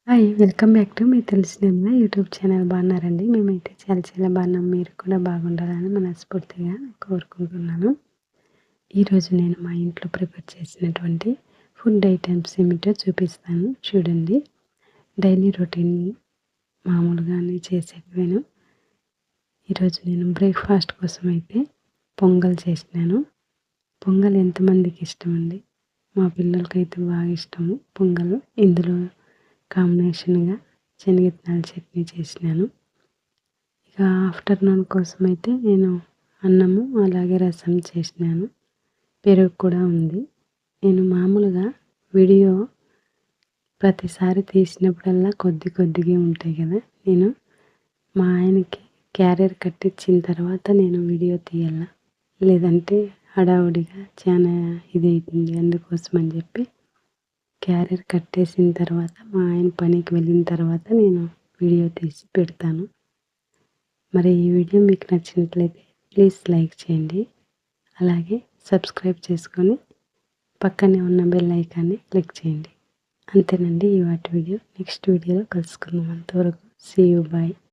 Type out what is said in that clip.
Hi! Welcome back to మీకు తెలిసినమ్మ YouTube channel. బాగున్నారండి? మేమైతే చాలా చాలా బాగున్నాం. మీరు కూడా బాగుండాలని మనస్ఫూర్తిగా కోరుకుంటున్నాను. ఈరోజు నేను మా ఇంట్లో ప్రిపేర్ చేసినటువంటి ఫుడ్ ఐటమ్స్ ఏమిటో చూపిస్తాను చూడండి. డైలీ రొటీన్ మామూలుగా అన్నీ చేసేటివేను. ఈరోజు నేను బ్రేక్‌ఫాస్ట్ కోసం అయితే పొంగల్ చేసినాను. పొంగల్ ఎంతమందికి ఇష్టమండి? మా పిల్లలకైతే బాగా ఇష్టము పొంగల్. ఇందులో కాంబినేషన్‌గా శనగిత్తనాల చట్నీ చేసినాను. ఇక ఆఫ్టర్‌నూన్ కోసమైతే నేను అన్నము అలాగే రసం చేసినాను. పెరుగు కూడా ఉంది. నేను మామూలుగా వీడియో ప్రతిసారి తీసినప్పుడల్లా కొద్ది కొద్దిగా ఉంటాయి కదా! నేను మా ఆయనకి క్యారియర్ కట్టించిన తర్వాత నేను వీడియో తీయాల. లేదంటే హడావుడిగా చాలా ఇదైతుంది. అందుకోసం అని చెప్పి క్యారియర్ కట్టేసిన తర్వాత మా ఆయన పనికి వెళ్ళిన తర్వాత నేను వీడియో తీసి పెడతాను. మరి ఈ వీడియో మీకు నచ్చినట్లయితే ప్లీజ్ లైక్ చేయండి. అలాగే సబ్స్క్రైబ్ చేసుకొని పక్కనే ఉన్న బెల్ ఐకాన్ని క్లిక్ చేయండి. అంతేనండి ఈ వాటి వీడియో. నెక్స్ట్ వీడియోలో కలుసుకుందాం. అంతవరకు సీ యూ. బాయ్.